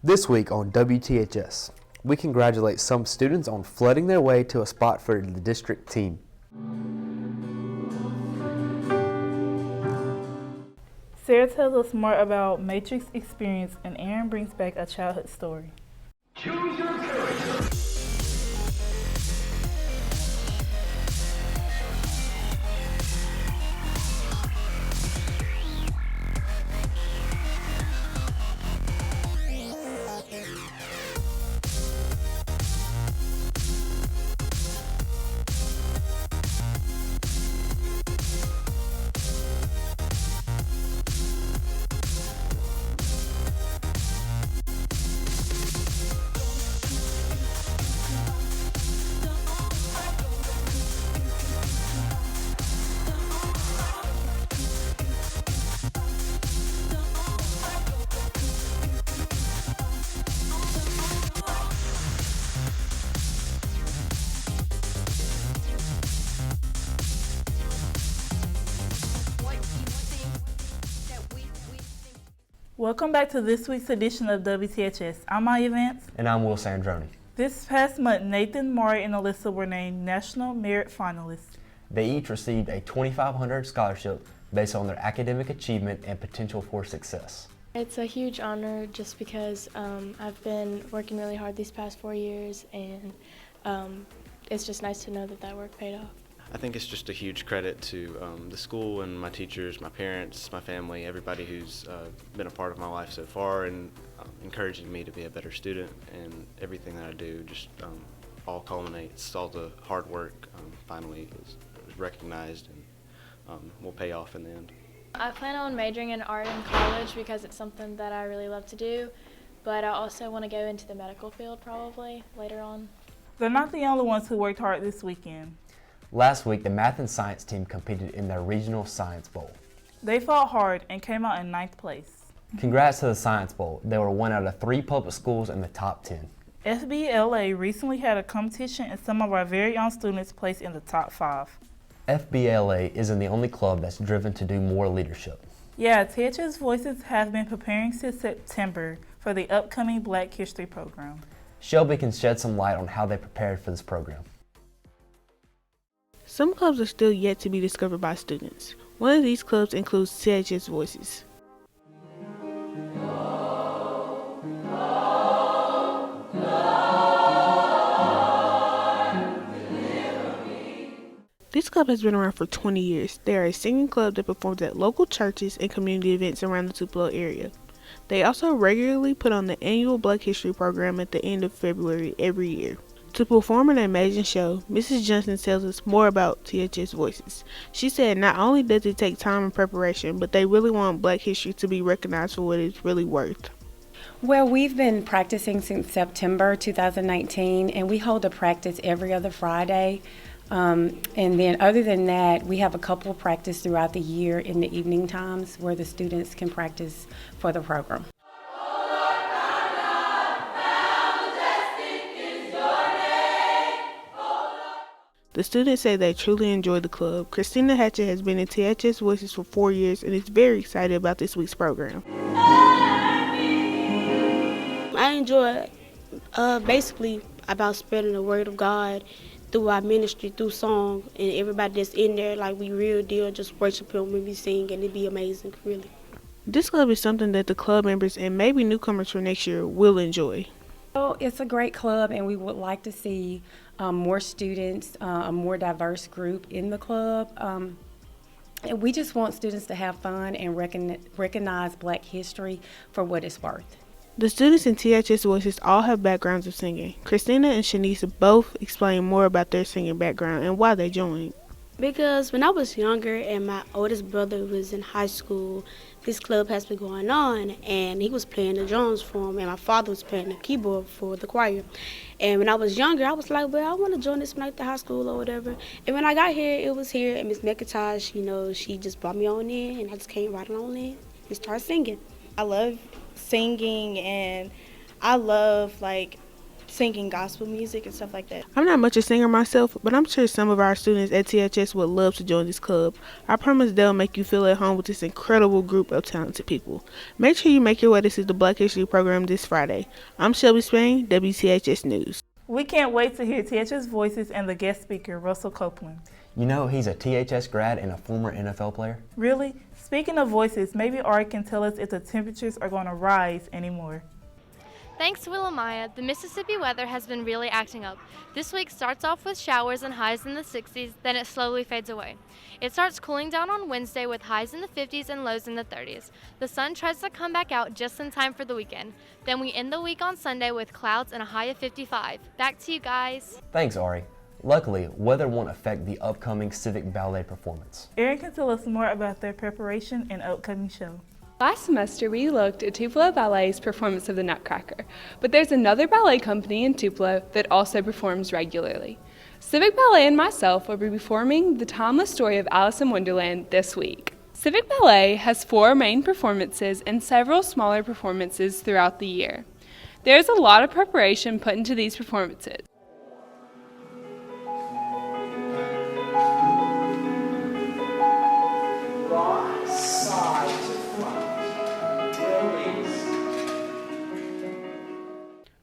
This week on WTHS, we congratulate some students on flooding their way to a spot for the district team. Sarah tells us more about Matrix experience, and Aaron brings back a childhood story. Choose your courage. Welcome back to this week's edition of WTHS. I'm Maya Vance. And I'm Will Sandroni. This past month, Nathan, Mari, and Alyssa were named National Merit Finalists. They each received a $2,500 scholarship based on their academic achievement and potential for success. It's a huge honor just because I've been working really hard these past 4 years, and it's just nice to know that that work paid off. I think it's just a huge credit to the school and my teachers, my parents, my family, everybody who's been a part of my life so far and encouraging me to be a better student, and everything that I do just all culminates, all the hard work finally was recognized and will pay off in the end. I plan on majoring in art in college because it's something that I really love to do, but I also want to go into the medical field probably later on. They're not the only ones who worked hard this weekend. Last week, the math and science team competed in their regional science bowl. They fought hard and came out in 9th place. Congrats to the Science Bowl. They were one out of 3 public schools in the top 10. FBLA recently had a competition, and some of our very own students placed in the top 5. FBLA isn't the only club that's driven to do more leadership. Yeah, THS Voices have been preparing since September for the upcoming Black History program. Shelby can shed some light on how they prepared for this program. Some clubs are still yet to be discovered by students. One of these clubs includes THS Voices. This club has been around for 20 years. They are a singing club that performs at local churches and community events around the Tupelo area. They also regularly put on the annual Black History program at the end of February every year. To perform an amazing show, Mrs. Johnson tells us more about THS Voices. She said not only does it take time and preparation, but they really want Black history to be recognized for what it's really worth. Well, we've been practicing since September 2019, and we hold a practice every other Friday. And then other than that, we have a couple of practice throughout the year in the evening times where the students can practice for the program. The students say they truly enjoy the club. Christina Hatchett has been in THS Voices for 4 years and is very excited about this week's program. I enjoy basically about spreading the word of God through our ministry, through song, and everybody that's in there, like we real deal, just worship Him when we sing, and it'd be amazing, really. This club is something that the club members and maybe newcomers for next year will enjoy. Well, it's a great club, and we would like to see more students, a more diverse group in the club. And we just want students to have fun and recognize Black history for what it's worth. The students in THS Voices all have backgrounds of singing. Christina and Shanice both explain more about their singing background and why they joined. Because when I was younger and my oldest brother was in high school, this club has been going on, and he was playing the drums for him, and my father was playing the keyboard for the choir. And when I was younger, I was like, well, I want to join this like the high school or whatever. And when I got here, it was here, and Miss McIntosh, she just brought me on in, and I just came right on in and started singing. I love singing, and I love singing gospel music and stuff like that. I'm not much a singer myself, but I'm sure some of our students at THS would love to join this club. I promise they'll make you feel at home with this incredible group of talented people. Make sure you make your way to see the Black History program this Friday. I'm Shelby Spain, WTHS News. We can't wait to hear THS Voices and the guest speaker, Russell Copeland. You know, he's a THS grad and a former NFL player. Really? Speaking of voices, maybe Ari can tell us if the temperatures are going to rise anymore. Thanks to Willamaya, the Mississippi weather has been really acting up. This week starts off with showers and highs in the 60s, then it slowly fades away. It starts cooling down on Wednesday with highs in the 50s and lows in the 30s. The sun tries to come back out just in time for the weekend. Then we end the week on Sunday with clouds and a high of 55. Back to you guys. Thanks, Ari. Luckily, weather won't affect the upcoming Civic Ballet performance. Erin can tell us more about their preparation and upcoming show. Last semester, we looked at Tupelo Ballet's performance of the Nutcracker, but there's another ballet company in Tupelo that also performs regularly. Civic Ballet and myself will be performing the timeless story of Alice in Wonderland this week. Civic Ballet has 4 main performances and several smaller performances throughout the year. There's a lot of preparation put into these performances.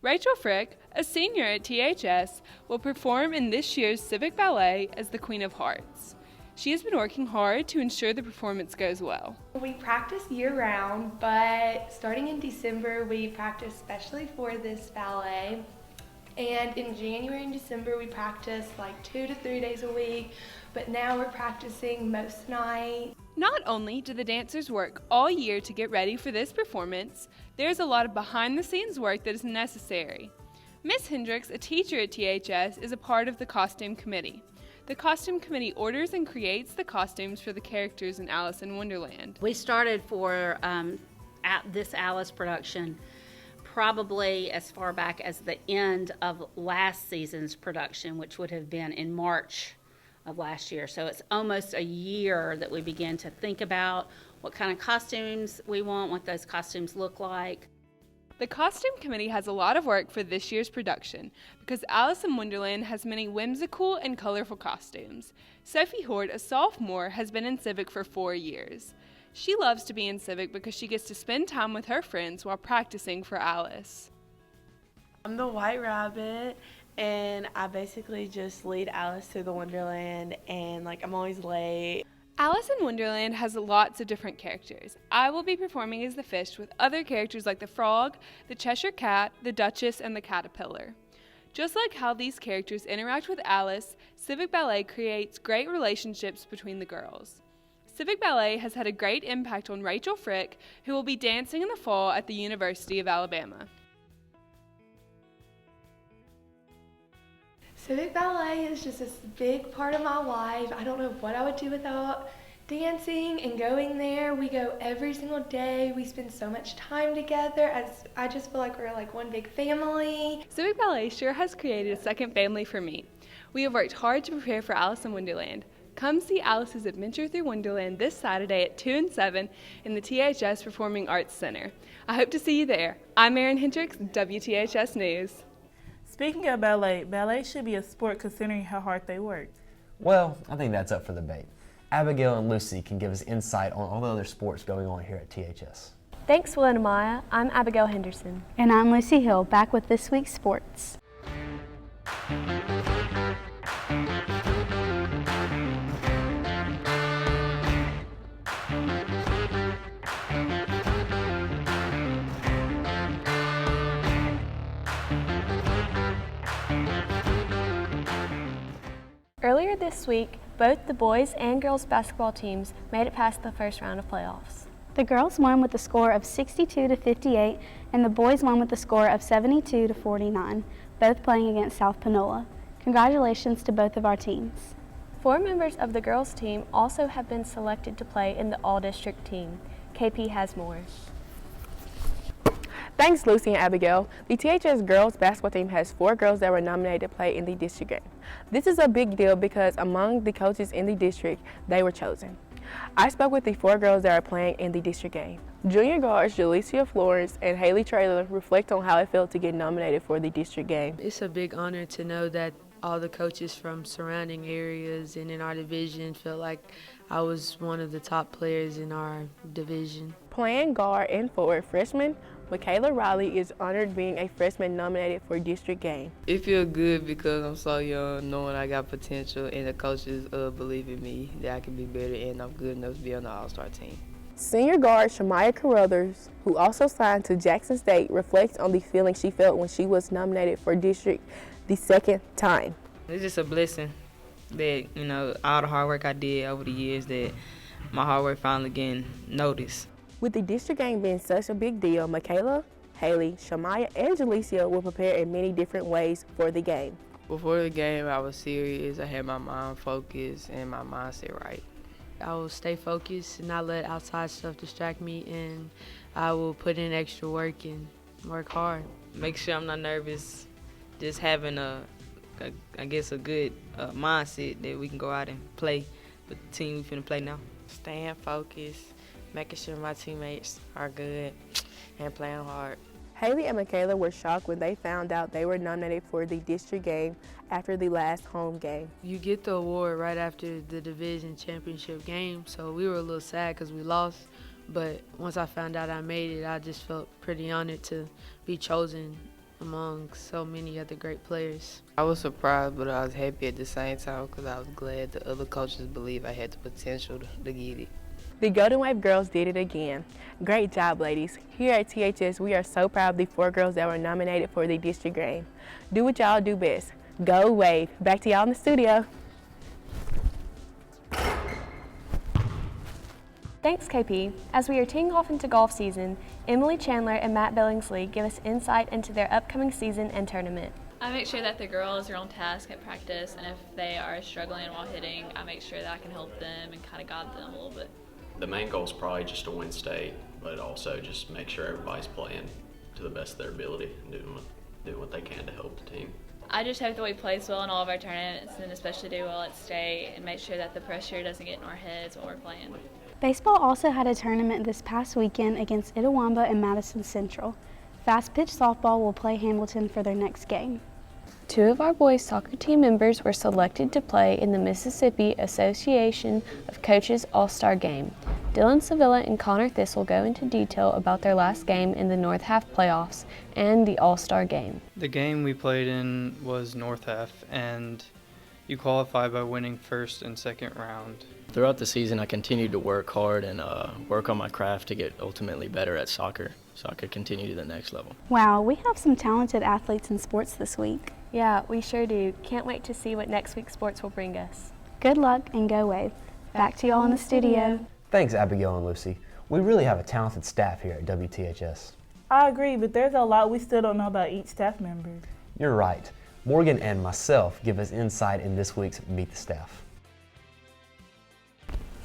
Rachel Frick, a senior at THS, will perform in this year's Civic Ballet as the Queen of Hearts. She has been working hard to ensure the performance goes well. We practice year-round, but starting in December, we practice especially for this ballet. And in January and December, we practice like 2 to 3 days a week, but now we're practicing most nights. Not only do the dancers work all year to get ready for this performance, there's a lot of behind-the-scenes work that is necessary. Miss Hendricks, a teacher at THS, is a part of the costume committee. The costume committee orders and creates the costumes for the characters in Alice in Wonderland. We started for this Alice production probably as far back as the end of last season's production, which would have been in March of last year. So it's almost a year that we began to think about what kind of costumes we want, what those costumes look like. The costume committee has a lot of work for this year's production because Alice in Wonderland has many whimsical and colorful costumes. Sophie Horde, a sophomore, has been in Civic for 4 years. She loves to be in Civic because she gets to spend time with her friends while practicing for Alice. I'm the White Rabbit, and I basically just lead Alice through the Wonderland, and I'm always late. Alice in Wonderland has lots of different characters. I will be performing as the fish with other characters like the frog, the Cheshire Cat, the Duchess, and the caterpillar. Just like how these characters interact with Alice, Civic Ballet creates great relationships between the girls. Civic Ballet has had a great impact on Rachel Frick, who will be dancing in the fall at the University of Alabama. Civic Ballet is just this big part of my life. I don't know what I would do without dancing and going there. We go every single day. We spend so much time together. I just feel like we're like one big family. Civic Ballet sure has created a second family for me. We have worked hard to prepare for Alice in Wonderland. Come see Alice's Adventure Through Wonderland this Saturday at 2 and 7 in the THS Performing Arts Center. I hope to see you there. I'm Erin Hendricks, WTHS News. Speaking of ballet, ballet should be a sport considering how hard they work. Well, I think that's up for debate. Abigail and Lucy can give us insight on all the other sports going on here at THS. Thanks, Will and Maya. I'm Abigail Henderson. And I'm Lucy Hill, back with this week's sports. Earlier this week, both the boys and girls basketball teams made it past the first round of playoffs. The girls won with a score of 62-58, and the boys won with a score of 72-49, both playing against South Panola. Congratulations to both of our teams. 4 members of the girls team also have been selected to play in the all-district team. KP has more. Thanks, Lucy and Abigail. The THS girls basketball team has 4 girls that were nominated to play in the district game. This is a big deal because among the coaches in the district, they were chosen. I spoke with the 4 girls that are playing in the district game. Junior guards Jalecia Florence and Haley Traylor reflect on how it felt to get nominated for the district game. It's a big honor to know that all the coaches from surrounding areas and in our division felt like I was one of the top players in our division. Playing guard and forward, freshman Michaela Riley is honored being a freshman nominated for district game. It feels good because I'm so young, knowing I got potential, and the coaches believe in me that I can be better and I'm good enough to be on the All-Star team. Senior guard Shamaya Carruthers, who also signed to Jackson State, reflects on the feeling she felt when she was nominated for district the second time. It's just a blessing that, all the hard work I did over the years, that my hard work finally getting noticed. With the district game being such a big deal, Michaela, Haley, Shamaya, and Jalecia will prepare in many different ways for the game. Before the game, I was serious. I had my mind focused and my mindset right. I will stay focused and not let outside stuff distract me, and I will put in extra work and work hard. Make sure I'm not nervous, just having a good mindset that we can go out and play with the team we finna play now. Staying focused, making sure my teammates are good, and playing hard. Haley and Michaela were shocked when they found out they were nominated for the district game after the last home game. You get the award right after the division championship game, so we were a little sad because we lost. But once I found out I made it, I just felt pretty honored to be chosen among so many other great players. I was surprised, but I was happy at the same time because I was glad the other coaches believe I had the potential to get it. The Golden Wave girls did it again. Great job, ladies. Here at THS, we are so proud of the 4 girls that were nominated for the district game. Do what y'all do best. Go Wave. Back to y'all in the studio. Thanks, KP. As we are teeing off into golf season, Emily Chandler and Matt Billingsley give us insight into their upcoming season and tournament. I make sure that the girls are on task at practice, and if they are struggling while hitting, I make sure that I can help them and kind of guide them a little bit. The main goal is probably just to win state, but also just make sure everybody's playing to the best of their ability and doing what they can to help the team. I just hope that we place well in all of our tournaments, and especially do well at state, and make sure that the pressure doesn't get in our heads when we're playing. Baseball also had a tournament this past weekend against Itawamba and Madison Central. Fast pitch softball will play Hamilton for their next game. 2 of our boys' soccer team members were selected to play in the Mississippi Association of Coaches All-Star Game. Dylan Sevilla and Connor Thistle go into detail about their last game in the North Half playoffs and the All-Star Game. The game we played in was North Half, and you qualify by winning first and second round. Throughout the season, I continued to work hard and work on my craft to get ultimately better at soccer so I could continue to the next level. Wow, we have some talented athletes in sports this week. Yeah, we sure do. Can't wait to see what next week's sports will bring us. Good luck and go Wave. Back to y'all in the studio. Thanks, Abigail and Lucy. We really have a talented staff here at WTHS. I agree, but there's a lot we still don't know about each staff member. You're right. Morgan and myself give us insight in this week's Meet the Staff.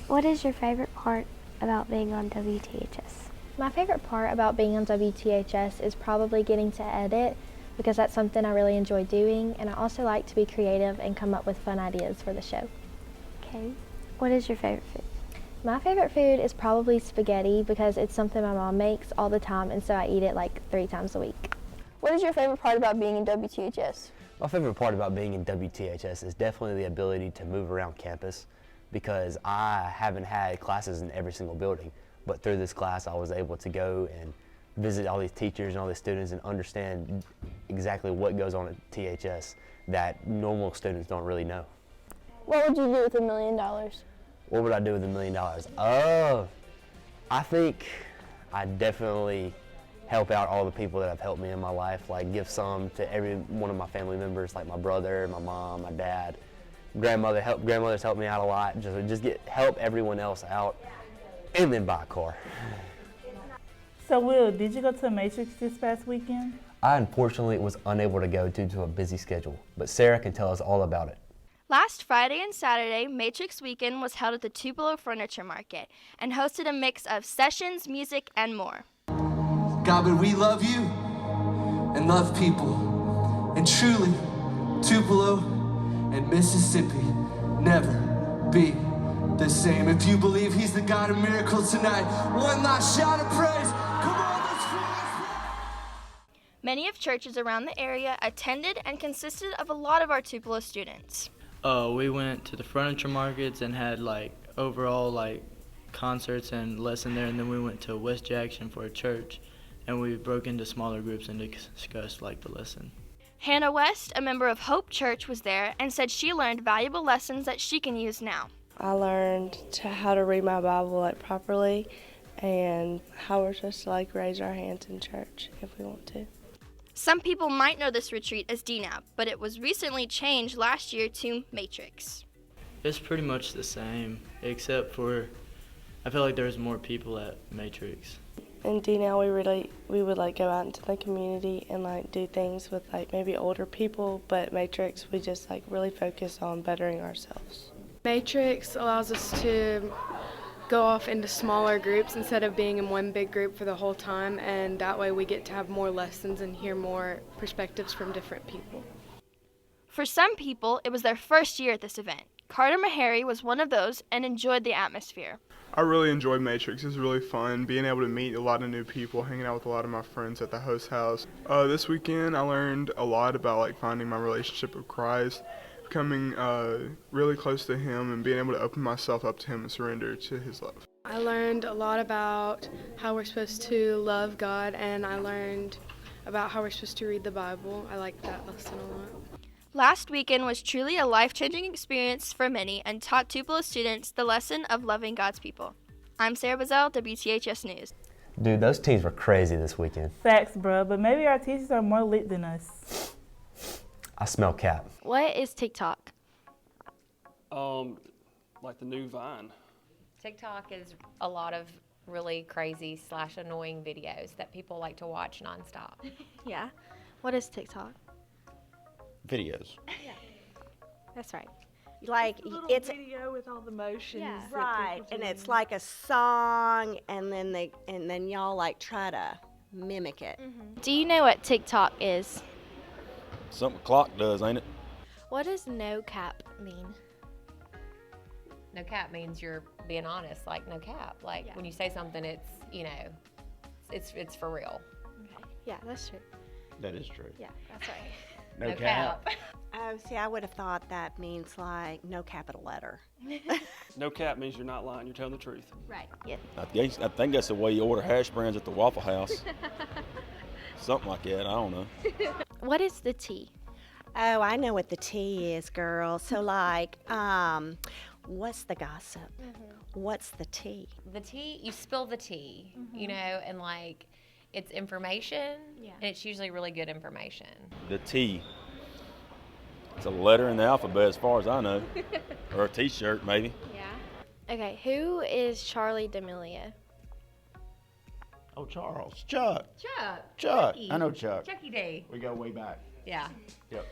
What is your favorite part about being on WTHS? My favorite part about being on WTHS is probably getting to edit, because that's something I really enjoy doing, and I also like to be creative and come up with fun ideas for the show. Okay. What is your favorite food? My favorite food is probably spaghetti, because it's something my mom makes all the time, and so I eat it like 3 times a week. What is your favorite part about being in WTHS? My favorite part about being in WTHS is definitely the ability to move around campus, because I haven't had classes in every single building, but through this class I was able to go and visit all these teachers and all these students and understand exactly what goes on at THS that normal students don't really know. What would you do with $1 million? What would I do with $1 million? Oh, I think I'd definitely help out all the people that have helped me in my life, like give some to every one of my family members, like my brother, my mom, my dad. Grandmother's helped me out a lot. Just help everyone else out, and then buy a car. So Will, did you go to Matrix this past weekend? I unfortunately was unable to go due to a busy schedule, but Sarah can tell us all about it. Last Friday and Saturday, Matrix Weekend was held at the Tupelo Furniture Market and hosted a mix of sessions, music, and more. God, but we love you and love people, and truly, Tupelo and Mississippi never be the same. If you believe he's the God of miracles tonight, one last shout of praise. Come on, let's praise. Many of churches around the area attended and consisted of a lot of our Tupelo students. We went to the furniture markets and had overall concerts and lesson there, and then we went to West Jackson for a church, and we broke into smaller groups and discussed the lesson. Hannah West, a member of Hope Church, was there and said she learned valuable lessons that she can use now. I learned how to read my Bible properly and how we're supposed to raise our hands in church if we want to. Some people might know this retreat as DNAP, but it was recently changed last year to Matrix. It's pretty much the same, except for I feel like there's more people at Matrix. In DNAP, we would go out into the community and do things with maybe older people, but Matrix, we just really focus on bettering ourselves. Matrix allows us to go off into smaller groups instead of being in one big group for the whole time, and that way we get to have more lessons and hear more perspectives from different people. For some people, it was their first year at this event. Carter Meharry was one of those and enjoyed the atmosphere. I really enjoyed Matrix. It was really fun being able to meet a lot of new people, hanging out with a lot of my friends at the host house. This weekend I learned a lot about finding my relationship with Christ, becoming really close to him, and being able to open myself up to him and surrender to his love. I learned a lot about how we're supposed to love God, and I learned about how we're supposed to read the Bible. I liked that lesson a lot. Last weekend was truly a life-changing experience for many and taught Tupelo students the lesson of loving God's people. I'm Sarah Bazell, WTHS News. Dude, those teams were crazy this weekend. Facts, bro, but maybe our teachers are more lit than us. I smell cap. What is TikTok? Like the new Vine. TikTok is a lot of really crazy / annoying videos that people like to watch nonstop. Yeah. What is TikTok? Videos. Yeah. That's right. It's a video with all the motions. Yeah. Right, and it's like a song, and then y'all try to mimic it. Mm-hmm. Do you know what TikTok is? Something clock does, ain't it? What does no cap mean? No cap means you're being honest, no cap. When you say something, it's, it's for real. Okay. Yeah, that's true. That is true. Yeah, that's right. No cap. Oh, see, I would have thought that means no capital letter. No cap means you're not lying, you're telling the truth. Right, yeah. I think that's the way you order hash browns at the Waffle House. Something like that, I don't know. What is the T? Oh, I know what the T is, girl. So what's the gossip? Mm-hmm. What's the tea? The tea, you spill the tea, and it's information, and it's usually really good information. The T. It's a letter in the alphabet as far as I know. Or a t-shirt, maybe. Yeah. Okay, who is Charlie D'Amelio? Oh, Charles. Chuck. Chuck. Chucky. I know Chuck. Chucky D. We go way back. Yeah. Yep.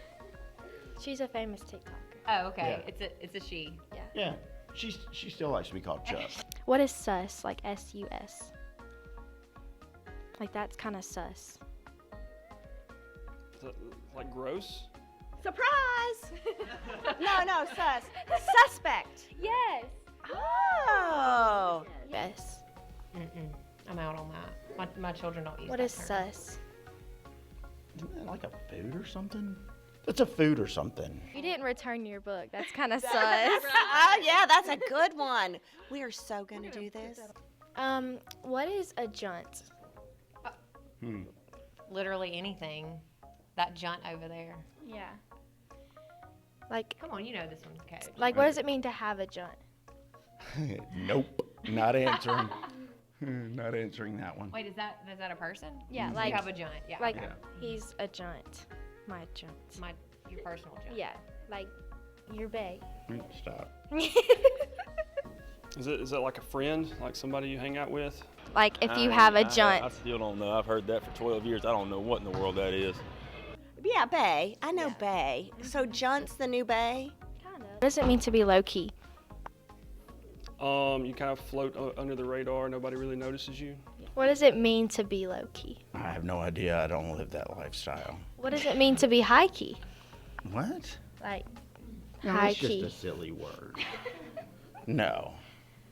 She's a famous TikToker. Oh, okay. Yeah. It's a she. Yeah. Yeah. She still likes to be called Chuck. What is sus? S-U-S. That's kind of sus. Gross? Surprise! No, sus. Suspect. Yes. Oh. Yes. I'm out on that. My children don't use What that is term. sus? Isn't that like a food or something? It's a food or something. You didn't return your book. That's kind of sus. Oh, yeah, that's a good one. We are so going to do this. What is a junt? Literally anything. That junt over there. Yeah. Come on, you know this one's code. What does it mean to have a junt? Nope. Not answering. Not answering that one. Wait, is that a person? Yeah, you have a junt. Yeah. He's a junt. My junt. Your personal junt. Yeah, your bae. Stop. Is it like a friend, like somebody you hang out with? If you have a junt. I still don't know. I've heard that for 12 years. I don't know what in the world that is. Yeah, bae. I know bae. So junt's the new bae? Kind of. What does it mean to be low-key? You kind of float under the radar. Nobody really notices you. What does it mean to be low-key? I have no idea. I don't live that lifestyle. What does it mean to be high-key? What? High-key. That's just a silly word. No.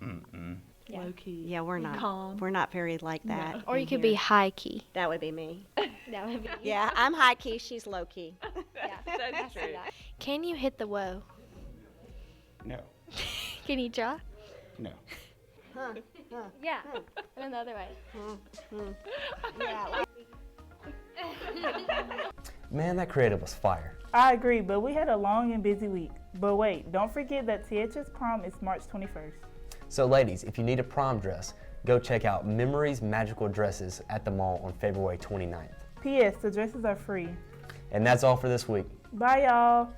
Mm-mm. Yeah. Low key. Yeah, we're not. Calm. We're not very like that. Or you could be high key. That would be me. That would be you. Yeah, I'm high key. She's low key. Yeah, I see that. Can you hit the whoa? No. Can you draw? No. Huh? Huh? Yeah. And another way. Yeah. Man, that creative was fire. I agree, but we had a long and busy week. But wait, don't forget that THS prom is March 21st. So ladies, if you need a prom dress, go check out Memories Magical Dresses at the mall on February 29th. P.S. The dresses are free. And that's all for this week. Bye, y'all.